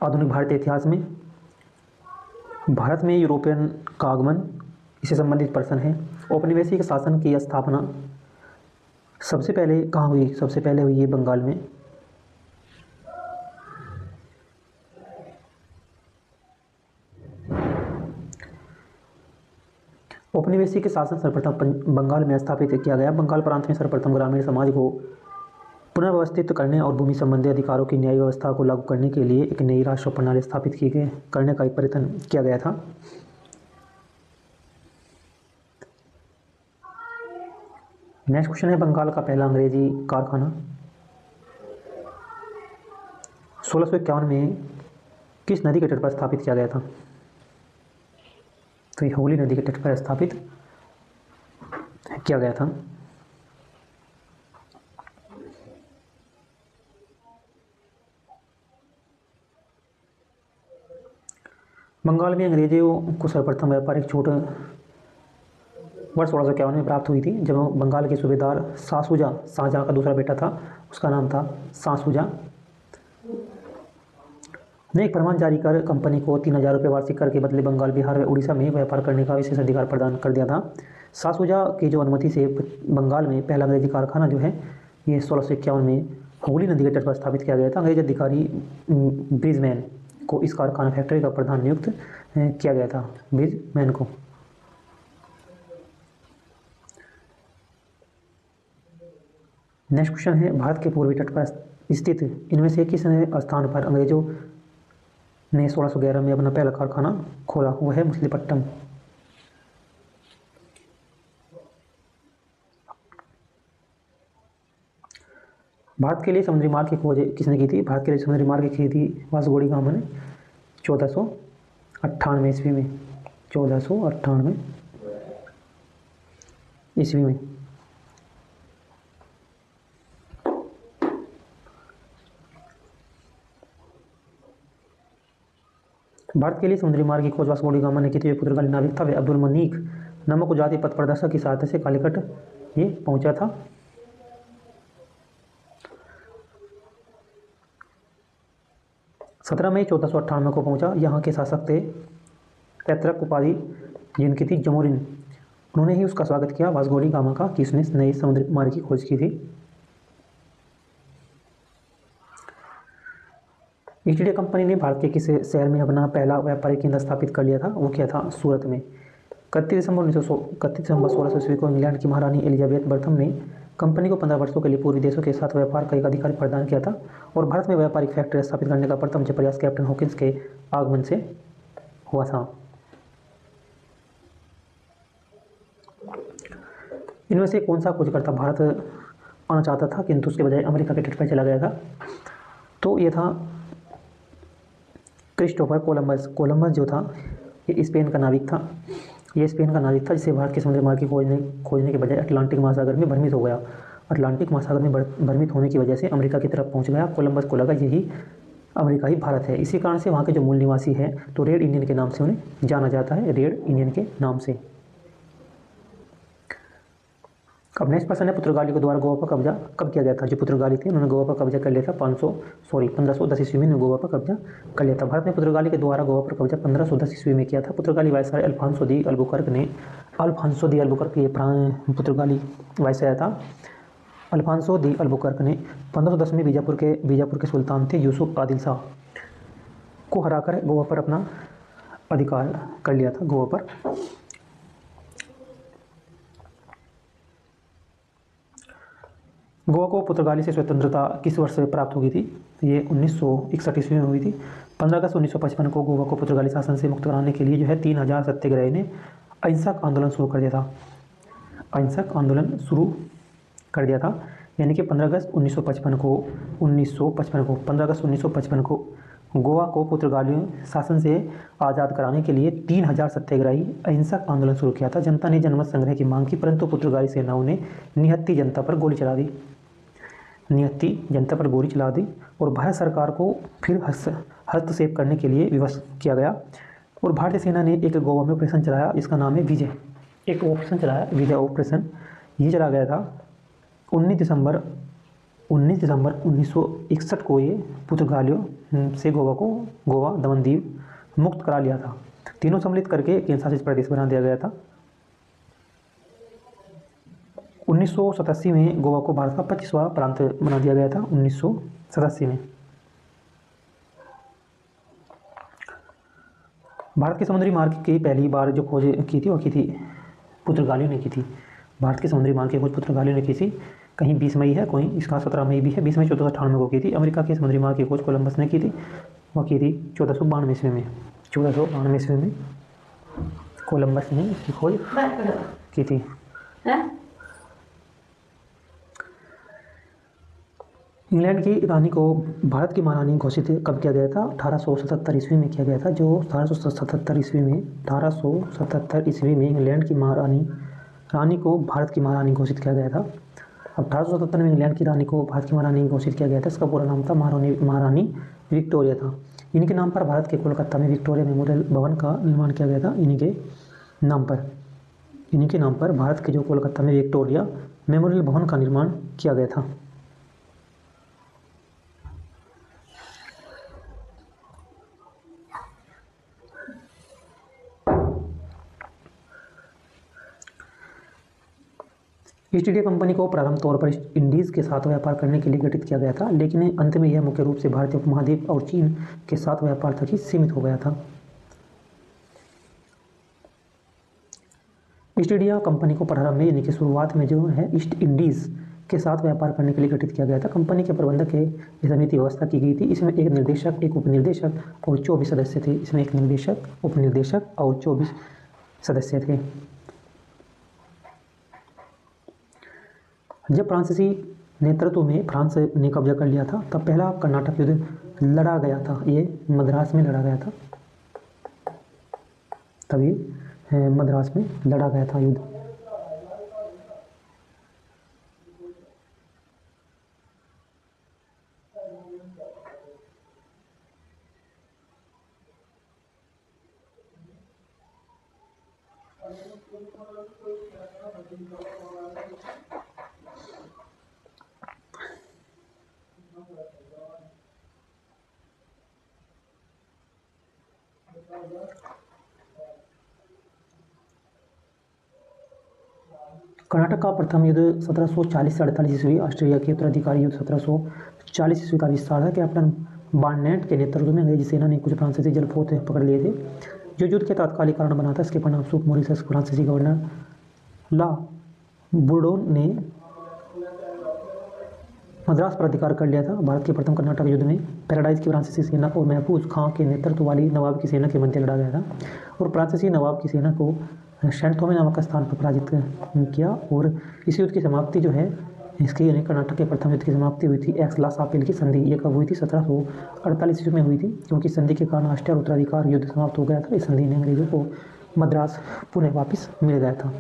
आधुनिक भारतीय इतिहास में भारत में यूरोपियन का आगमन, इससे संबंधित प्रश्न है। औपनिवेशिक शासन की स्थापना सबसे पहले कहाँ हुई? सबसे पहले हुई है बंगाल में। औपनिवेशिक शासन सर्वप्रथम बंगाल में स्थापित किया गया। बंगाल प्रांत में सर्वप्रथम ग्रामीण समाज को पुनर्व्यवस्थित करने और भूमि संबंधी अधिकारों की न्यायिक व्यवस्था को लागू करने के लिए एक नई राष्ट्र प्रणाली स्थापित करने का एक प्रयत्न किया गया था। नेक्स्ट क्वेश्चन है, बंगाल का पहला अंग्रेजी कारखाना 1651 में किस नदी के तट पर स्थापित किया गया था? तो ये हुगली नदी के तट पर स्थापित किया गया था। बंगाल में अंग्रेजों को सर्वप्रथम व्यापारिक छूट वर्ष 1651 में प्राप्त हुई थी, जब बंगाल के सूबेदार शाहशुजा, शाहजहां का दूसरा बेटा था, उसका नाम था शाहशुजा, ने एक फरमान जारी कर कंपनी को 3000 रुपये वार्षिक कर के बदले बंगाल, बिहार व उड़ीसा में व्यापार करने का विशेष अधिकार प्रदान कर दिया था। शाहशुजा की जो अनुमति से बंगाल में पहला अंग्रेजी कारखाना जो है ये 1651 में हुगली नदी के तट पर स्थापित किया गया था। अंग्रेज अधिकारी ब्रिजमैन को इस कारखाना फैक्ट्री का प्रधान नियुक्त किया गया था, ब्रिजमैन को। नेक्स्ट क्वेश्चन है, भारत के पूर्वी तट पर स्थित इनमें से किस स्थान पर अंग्रेजों ने 1611 में अपना पहला कारखाना खोला? वह है मछलीपट्टनम। भारत के लिए समुद्री मार्ग की खोज किसने की थी? भारत के लिए समुद्री मार्ग की थी वास्को डी गामा ने 1498 ईस्वी में। 1498 ईस्वी में। भारत के लिए समुद्री मार्ग की खोज वास्को डी गामा ने की थी। पुर्तगाली नाविक था वे अब्दुल मनीक नामक जाति पथ प्रदर्शक की सहायता से कालीकट ये पहुंचा था। सत्रह मई 1498 को पहुंचा। यहाँ के शासक थे पैतृक उपाधि जिनकी थी जमोरिन, उन्होंने ही उसका स्वागत किया वास्को डी गामा का कि उसने नए समुद्री मार्ग की खोज की थी। ईस्ट इंडिया कंपनी ने भारत के किस शहर में अपना पहला व्यापारिक केंद्र स्थापित कर लिया था? वो क्या था? सूरत में। 31 दिसंबर 1600 ईस्वी को इंग्लैंड की महारानी एलिजाबेथ प्रथम ने कंपनी को 15 वर्षों के लिए पूर्वी देशों के साथ व्यापार का एक अधिकार प्रदान किया था और भारत में व्यापारिक फैक्ट्री स्थापित करने का प्रथम प्रयास कैप्टन हॉकिंस के आगमन से हुआ था। इनमें से कौन सा खोजकर्ता भारत आना चाहता था किंतु उसके बजाय अमेरिका के तट पर चला गया था? तो ये था क्रिस्टोफर कोलंबस। कोलंबस जो था ये स्पेन का नाविक था। ये स्पेन का नाविक था जिसे भारत के समुद्री मार्ग की खोजने के बजाय अटलांटिक महासागर में भ्रमित हो गया। अटलांटिक महासागर में भ्रमित होने की वजह से अमेरिका की तरफ पहुंच गया। कोलंबस को लगा यही अमेरिका ही भारत है। इसी कारण से वहाँ के जो मूल निवासी हैं तो रेड इंडियन के नाम से उन्हें जाना जाता है, रेड इंडियन के नाम से। अब नेक्स्ट प्रश्न है, पुर्तगाली के द्वारा गोवा पर कब्जा कब किया गया था? जो पुर्तगाली थे उन्होंने गोवा पर कब्जा कर लिया था 1510 ईस्वी में गोवा पर कब्जा कर लिया था। भारत ने पुर्तगाली के द्वारा गोवा पर कब्जा 1510 ईस्वी में किया था। पुर्तगाली वायसराय अल्फांसो दी अल्बुकर्क ये पुर्तगाली वायसराय था। अल्फांसो दी अल्बुकर्क ने 1510 में बीजापुर के सुल्तान थे यूसुफ आदिल शाह को हराकर गोवा पर अपना अधिकार कर लिया था। गोवा पर गोवा को पुर्तगाली से स्वतंत्रता किस वर्ष प्राप्त हो गई थी? ये 1961 ईस्वी में हुई थी। 15 अगस्त 1955 को गोवा को पुर्तगाली शासन से मुक्त कराने के लिए जो है 3000 सत्याग्रही ने अहिंसक आंदोलन शुरू कर दिया था। अहिंसक आंदोलन शुरू कर दिया था, यानी कि 15 अगस्त 1955 को गोवा को पुर्तगाली शासन से आज़ाद कराने के लिए 3000 सत्याग्रही अहिंसक आंदोलन शुरू किया था। जनता ने जनमत संग्रह की मांग की, परंतु पुर्तगाली सेनाओं ने निहत्थी जनता पर गोली चला दी और भारत सरकार को फिर हस्तक्षेप करने के लिए विवश किया गया और भारतीय सेना ने एक गोवा में ऑपरेशन चलाया, इसका नाम है विजय। एक ऑपरेशन चलाया विजय ऑपरेशन, ये चला गया था 19 दिसंबर 19 दिसंबर 1961 को ये पुर्तगालियों से गोवा दमन द्वीप मुक्त करा लिया था। तीनों सम्मिलित करके केंद्र शासित प्रदेश बना दिया गया था। 1987 में गोवा को भारत का 25वां प्रांत बना दिया गया था। 1987 में भारत के समुद्री मार्ग की पहली बार जो खोज की थी वो की थी पुर्तगालियों ने की थी। भारत के समुद्री मार्ग की खोज पुर्तगालियों ने की थी। कहीं 20 मई है, कोई इसका 17 मई भी है। 20 मई 1498 को की थी। अमेरिका के समुद्री मार्ग की खोज कोलंबस ने की थी। वह की थी 1492 ईस्वी में। 1492 ईस्वी में कोलंबस ने इसकी खोज की थी। इंग्लैंड की रानी को भारत की महारानी घोषित कब किया गया था? 1877 ईस्वी में किया गया था। जो 1877 ईस्वी में इंग्लैंड की रानी को भारत की महारानी घोषित किया गया था। 1877 में इंग्लैंड की रानी को भारत की महारानी घोषित किया गया था। इसका पूरा नाम था महारानी विक्टोरिया था। इनके नाम पर भारत के कोलकाता में विक्टोरिया मेमोरियल भवन का निर्माण किया गया था। इन्हीं के नाम पर भारत के जो कोलकाता में विक्टोरिया मेमोरियल भवन का निर्माण किया गया था। ईस्ट इंडिया कंपनी को प्रारंभ तौर पर इंडीज़ के साथ व्यापार करने के लिए गठित किया गया था, लेकिन अंत में यह मुख्य रूप से भारतीय उपमहाद्वीप और चीन के साथ व्यापार तक ही सीमित हो गया था। ईस्ट इंडिया कंपनी को प्रारंभ में यानी कि शुरुआत में जो है ईस्ट इंडीज़ के साथ व्यापार करने के लिए गठित किया गया था। कंपनी के प्रबंधक की समिति व्यवस्था की गई थी। इसमें एक निर्देशक, एक उपनिर्देशक और 24 सदस्य थे। इसमें एक निर्देशक, उपनिर्देशक और 24 सदस्य थे। जब फ्रांसीसी नेतृत्व में फ्रांस ने कब्जा कर लिया था, तब पहला कर्नाटक युद्ध लड़ा गया था। ये मद्रास में लड़ा गया था। तभी मद्रास में लड़ा गया था युद्ध। कर्नाटक का प्रथम युद्ध 1740-48 ईस्वी, ऑस्ट्रेलिया के उत्तराधिकारी युद्ध 1740 ईस्वी का विस्तार है। कैप्टन बार्नेट के नेतृत्व में अंग्रेजी सेना ने कुछ फ्रांसीसी जलपोत पकड़ लिए थे, जो युद्ध के तात्कालिक कारण बना था। इसके परिणामस्वरूप मॉरिशस फ्रांसीसी गवर्नर ला बोर्डोन ने मद्रास पर अधिकार कर लिया था। भारत के प्रथम कर्नाटक युद्ध में पैराडाइज की फ्रांसीसी सेना और महफूज खां के नेतृत्व वाली नवाब की सेना के मध्य लड़ा गया था और फ्रांसीसी नवाब की सेना को सेंट थॉमे नामक स्थान पर पराजित किया। और इस युद्ध की समाप्ति जो है इसकी यानी कर्नाटक के प्रथम युद्ध की समाप्ति हुई थी एक्स-ला-शापिल की संधि। ये कब हुई थी? 1748 ईस्वी में हुई थी, क्योंकि संधि के कारण ऑस्ट्रिया उत्तराधिकार युद्ध समाप्त हो गया था। इस संधि ने अंग्रेजों को मद्रास पुनः वापस मिल गया था।